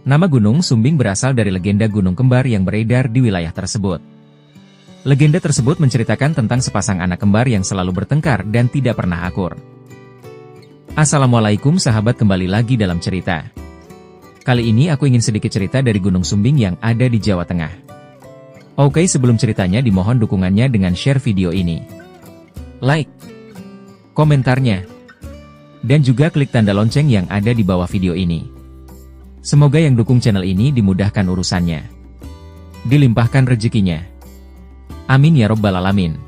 Nama Gunung Sumbing berasal dari legenda gunung kembar yang beredar di wilayah tersebut. Legenda tersebut menceritakan tentang sepasang anak kembar yang selalu bertengkar dan tidak pernah akur. Assalamualaikum sahabat, kembali lagi dalam cerita. Kali ini aku ingin sedikit cerita dari Gunung Sumbing yang ada di Jawa Tengah. Oke, sebelum ceritanya dimohon dukungannya dengan share video ini, like, komentarnya, dan juga klik tanda lonceng yang ada di bawah video ini. Semoga yang dukung channel ini dimudahkan urusannya, dilimpahkan rezekinya. Amin ya robbal alamin.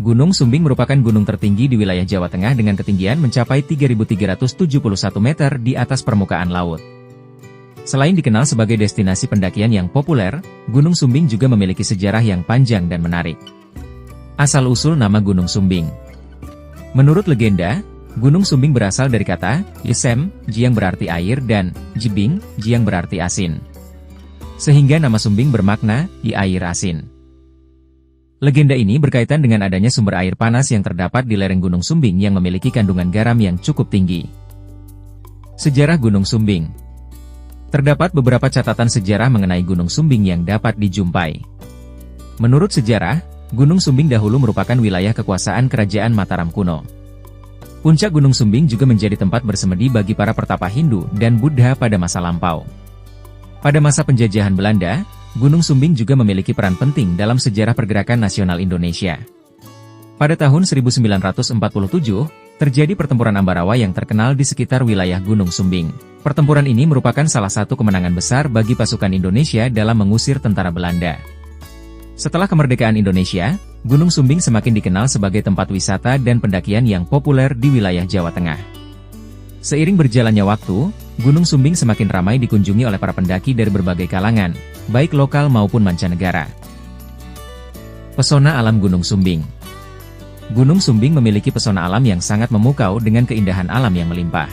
Gunung Sumbing merupakan gunung tertinggi di wilayah Jawa Tengah dengan ketinggian mencapai 3.371 meter di atas permukaan laut. Selain dikenal sebagai destinasi pendakian yang populer, Gunung Sumbing juga memiliki sejarah yang panjang dan menarik. Asal-usul nama Gunung Sumbing. Menurut legenda, Gunung Sumbing berasal dari kata Yesem, Jiang berarti air, dan Jibing, Jiang berarti asin. Sehingga nama Sumbing bermakna I air asin. Legenda ini berkaitan dengan adanya sumber air panas yang terdapat di lereng Gunung Sumbing yang memiliki kandungan garam yang cukup tinggi. Sejarah Gunung Sumbing. Terdapat beberapa catatan sejarah mengenai Gunung Sumbing yang dapat dijumpai. Menurut sejarah, Gunung Sumbing dahulu merupakan wilayah kekuasaan Kerajaan Mataram kuno. Puncak Gunung Sumbing juga menjadi tempat bersemedi bagi para pertapa Hindu dan Buddha pada masa lampau. Pada masa penjajahan Belanda, Gunung Sumbing juga memiliki peran penting dalam sejarah pergerakan nasional Indonesia. Pada tahun 1947, terjadi pertempuran Ambarawa yang terkenal di sekitar wilayah Gunung Sumbing. Pertempuran ini merupakan salah satu kemenangan besar bagi pasukan Indonesia dalam mengusir tentara Belanda. Setelah kemerdekaan Indonesia, Gunung Sumbing semakin dikenal sebagai tempat wisata dan pendakian yang populer di wilayah Jawa Tengah. Seiring berjalannya waktu, Gunung Sumbing semakin ramai dikunjungi oleh para pendaki dari berbagai kalangan, baik lokal maupun mancanegara. Pesona alam Gunung Sumbing. Gunung Sumbing memiliki pesona alam yang sangat memukau dengan keindahan alam yang melimpah.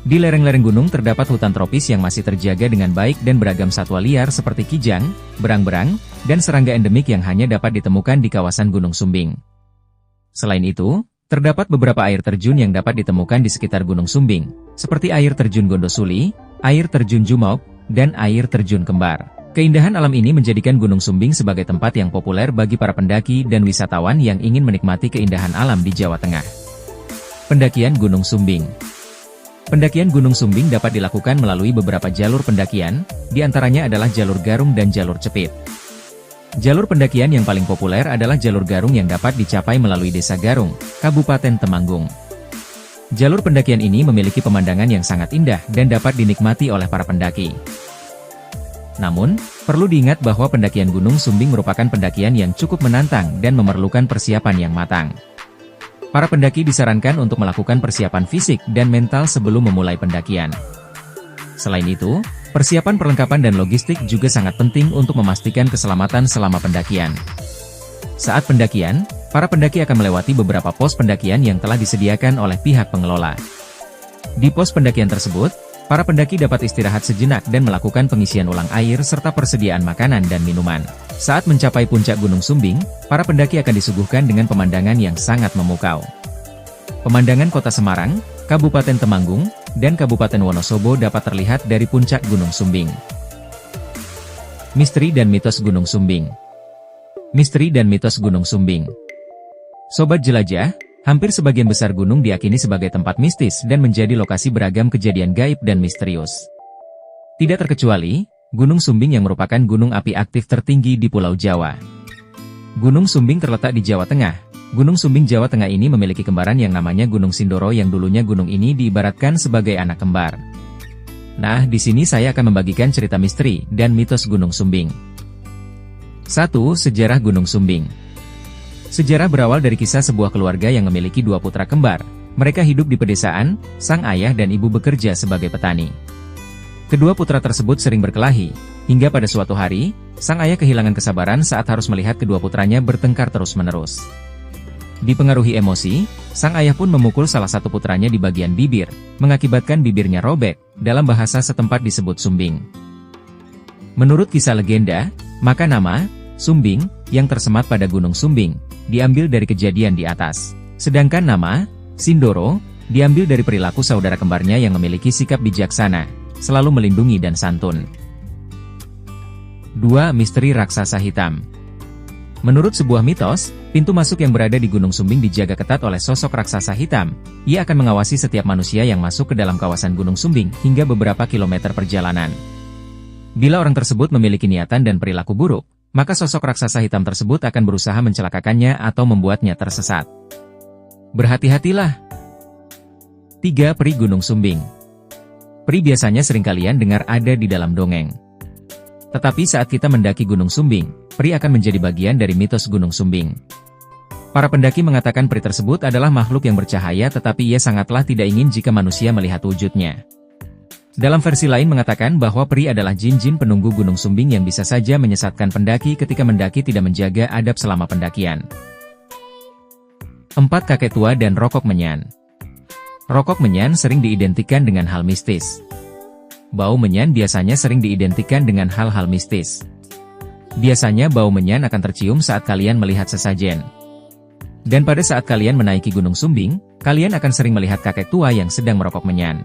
Di lereng-lereng gunung terdapat hutan tropis yang masih terjaga dengan baik dan beragam satwa liar seperti kijang, berang-berang, dan serangga endemik yang hanya dapat ditemukan di kawasan Gunung Sumbing. Selain itu, terdapat beberapa air terjun yang dapat ditemukan di sekitar Gunung Sumbing, seperti air terjun Gondosuli, air terjun Jumok, dan air terjun Kembar. Keindahan alam ini menjadikan Gunung Sumbing sebagai tempat yang populer bagi para pendaki dan wisatawan yang ingin menikmati keindahan alam di Jawa Tengah. Pendakian Gunung Sumbing. Pendakian Gunung Sumbing dapat dilakukan melalui beberapa jalur pendakian, di antaranya adalah jalur Garung dan jalur Cepit. Jalur pendakian yang paling populer adalah jalur Garung yang dapat dicapai melalui Desa Garung, Kabupaten Temanggung. Jalur pendakian ini memiliki pemandangan yang sangat indah dan dapat dinikmati oleh para pendaki. Namun, perlu diingat bahwa pendakian Gunung Sumbing merupakan pendakian yang cukup menantang dan memerlukan persiapan yang matang. Para pendaki disarankan untuk melakukan persiapan fisik dan mental sebelum memulai pendakian. Selain itu, persiapan perlengkapan dan logistik juga sangat penting untuk memastikan keselamatan selama pendakian. Saat pendakian, para pendaki akan melewati beberapa pos pendakian yang telah disediakan oleh pihak pengelola. Di pos pendakian tersebut, para pendaki dapat istirahat sejenak dan melakukan pengisian ulang air serta persediaan makanan dan minuman. Saat mencapai puncak Gunung Sumbing, para pendaki akan disuguhkan dengan pemandangan yang sangat memukau. Pemandangan Kota Semarang, Kabupaten Temanggung, dan Kabupaten Wonosobo dapat terlihat dari puncak Gunung Sumbing. Misteri dan mitos Gunung Sumbing. Misteri dan mitos Gunung Sumbing. Sobat jelajah, hampir sebagian besar gunung diyakini sebagai tempat mistis dan menjadi lokasi beragam kejadian gaib dan misterius. Tidak terkecuali Gunung Sumbing yang merupakan gunung api aktif tertinggi di Pulau Jawa. Gunung Sumbing terletak di Jawa Tengah. Gunung Sumbing Jawa Tengah ini memiliki kembaran yang namanya Gunung Sindoro yang dulunya gunung ini diibaratkan sebagai anak kembar. Nah, di sini saya akan membagikan cerita misteri dan mitos Gunung Sumbing. 1. Sejarah Gunung Sumbing. Sejarah berawal dari kisah sebuah keluarga yang memiliki dua putra kembar. Mereka hidup di pedesaan, sang ayah dan ibu bekerja sebagai petani. Kedua putra tersebut sering berkelahi, hingga pada suatu hari, sang ayah kehilangan kesabaran saat harus melihat kedua putranya bertengkar terus-menerus. Dipengaruhi emosi, sang ayah pun memukul salah satu putranya di bagian bibir, mengakibatkan bibirnya robek, dalam bahasa setempat disebut sumbing. Menurut kisah legenda, maka nama Sumbing, yang tersemat pada Gunung Sumbing, diambil dari kejadian di atas. Sedangkan nama, Sindoro, diambil dari perilaku saudara kembarnya yang memiliki sikap bijaksana, selalu melindungi dan santun. 2. Misteri Raksasa Hitam. Menurut sebuah mitos, pintu masuk yang berada di Gunung Sumbing dijaga ketat oleh sosok raksasa hitam. Ia akan mengawasi setiap manusia yang masuk ke dalam kawasan Gunung Sumbing hingga beberapa kilometer perjalanan. Bila orang tersebut memiliki niatan dan perilaku buruk, maka sosok raksasa hitam tersebut akan berusaha mencelakakannya atau membuatnya tersesat. Berhati-hatilah. 3. Peri Gunung Sumbing. Peri biasanya sering kalian dengar ada di dalam dongeng. Tetapi saat kita mendaki Gunung Sumbing, peri akan menjadi bagian dari mitos Gunung Sumbing. Para pendaki mengatakan peri tersebut adalah makhluk yang bercahaya tetapi ia sangatlah tidak ingin jika manusia melihat wujudnya. Dalam versi lain mengatakan bahwa peri adalah jin-jin penunggu Gunung Sumbing yang bisa saja menyesatkan pendaki ketika mendaki tidak menjaga adab selama pendakian. 4. Kakek tua dan rokok menyan. Rokok menyan sering diidentikan dengan hal mistis. Bau menyan biasanya sering diidentikan dengan hal-hal mistis. Biasanya bau menyan akan tercium saat kalian melihat sesajen. Dan pada saat kalian menaiki Gunung Sumbing, kalian akan sering melihat kakek tua yang sedang merokok menyan.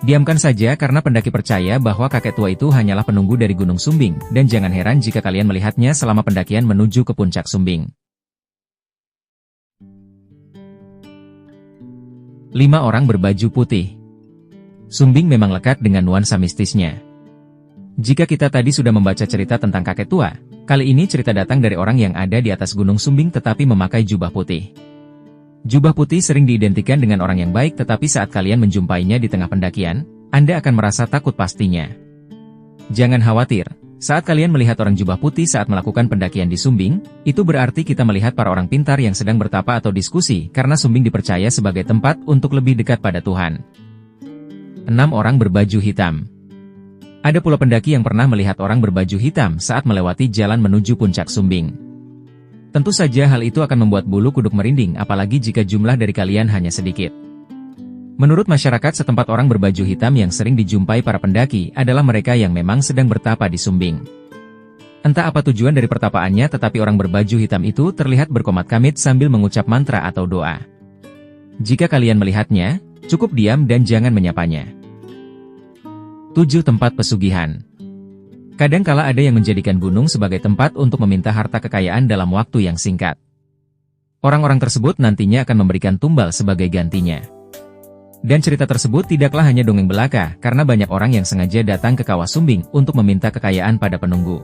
Diamkan saja karena pendaki percaya bahwa kakek tua itu hanyalah penunggu dari Gunung Sumbing, dan jangan heran jika kalian melihatnya selama pendakian menuju ke puncak Sumbing. 5. Orang berbaju putih. Sumbing memang lekat dengan nuansa mistisnya. Jika kita tadi sudah membaca cerita tentang kakek tua, kali ini cerita datang dari orang yang ada di atas Gunung Sumbing tetapi memakai jubah putih. Jubah putih sering diidentikan dengan orang yang baik tetapi saat kalian menjumpainya di tengah pendakian, Anda akan merasa takut pastinya. Jangan khawatir, saat kalian melihat orang jubah putih saat melakukan pendakian di Sumbing, itu berarti kita melihat para orang pintar yang sedang bertapa atau diskusi karena Sumbing dipercaya sebagai tempat untuk lebih dekat pada Tuhan. 6. Orang berbaju hitam. Ada pula pendaki yang pernah melihat orang berbaju hitam saat melewati jalan menuju puncak Sumbing. Tentu saja hal itu akan membuat bulu kuduk merinding apalagi jika jumlah dari kalian hanya sedikit. Menurut masyarakat setempat orang berbaju hitam yang sering dijumpai para pendaki adalah mereka yang memang sedang bertapa di Sumbing. Entah apa tujuan dari pertapaannya tetapi orang berbaju hitam itu terlihat berkomat-kamit sambil mengucap mantra atau doa. Jika kalian melihatnya, cukup diam dan jangan menyapanya. 7. Tempat pesugihan. Kadang-kala ada yang menjadikan gunung sebagai tempat untuk meminta harta kekayaan dalam waktu yang singkat. Orang-orang tersebut nantinya akan memberikan tumbal sebagai gantinya. Dan cerita tersebut tidaklah hanya dongeng belaka, karena banyak orang yang sengaja datang ke Kawah Sumbing untuk meminta kekayaan pada penunggu.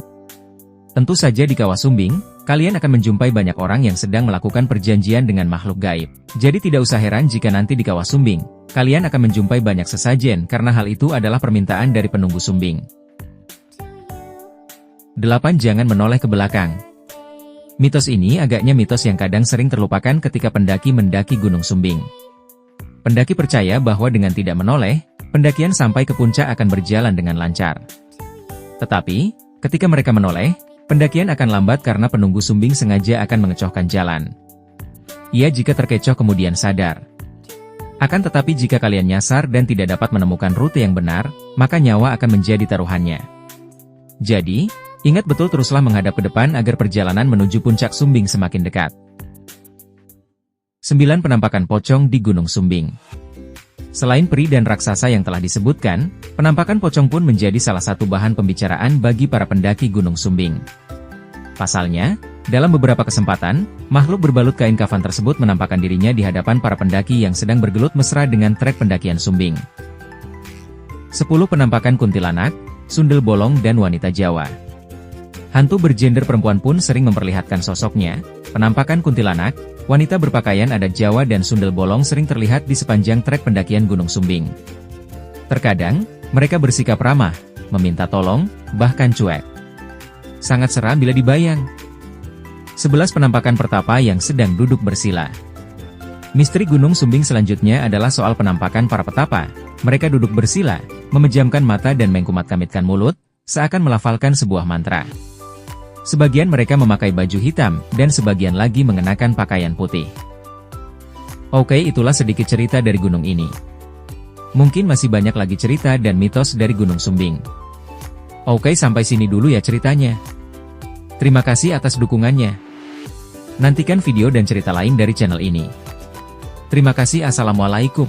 Tentu saja di Kawah Sumbing, kalian akan menjumpai banyak orang yang sedang melakukan perjanjian dengan makhluk gaib. Jadi tidak usah heran jika nanti di Kawah Sumbing, kalian akan menjumpai banyak sesajen karena hal itu adalah permintaan dari penunggu Sumbing. 8. Jangan menoleh ke belakang. Mitos ini agaknya mitos yang kadang sering terlupakan ketika pendaki mendaki Gunung Sumbing. Pendaki percaya bahwa dengan tidak menoleh, pendakian sampai ke puncak akan berjalan dengan lancar. Tetapi, ketika mereka menoleh, pendakian akan lambat karena penunggu Sumbing sengaja akan mengecohkan jalan. Ia jika terkecoh kemudian sadar. Akan tetapi jika kalian nyasar dan tidak dapat menemukan rute yang benar, maka nyawa akan menjadi taruhannya. Jadi, ingat betul teruslah menghadap ke depan agar perjalanan menuju puncak Sumbing semakin dekat. 9. Penampakan pocong di Gunung Sumbing. Selain peri dan raksasa yang telah disebutkan, penampakan pocong pun menjadi salah satu bahan pembicaraan bagi para pendaki Gunung Sumbing. Pasalnya, dalam beberapa kesempatan, makhluk berbalut kain kafan tersebut menampakkan dirinya di hadapan para pendaki yang sedang bergelut mesra dengan trek pendakian Sumbing. 10. Penampakan kuntilanak, sundel bolong dan wanita Jawa. Hantu bergender perempuan pun sering memperlihatkan sosoknya. Penampakan kuntilanak, wanita berpakaian adat Jawa dan sundel bolong sering terlihat di sepanjang trek pendakian Gunung Sumbing. Terkadang, mereka bersikap ramah, meminta tolong, bahkan cuek. Sangat seram bila dibayang. 11. Penampakan pertapa yang sedang duduk bersila. Misteri Gunung Sumbing selanjutnya adalah soal penampakan para petapa. Mereka duduk bersila, memejamkan mata dan mengkumat-kamitkan mulut, seakan melafalkan sebuah mantra. Sebagian mereka memakai baju hitam, dan sebagian lagi mengenakan pakaian putih. Oke, itulah sedikit cerita dari gunung ini. Mungkin masih banyak lagi cerita dan mitos dari Gunung Sumbing. Oke, sampai sini dulu ya ceritanya. Terima kasih atas dukungannya. Nantikan video dan cerita lain dari channel ini. Terima kasih. Assalamualaikum.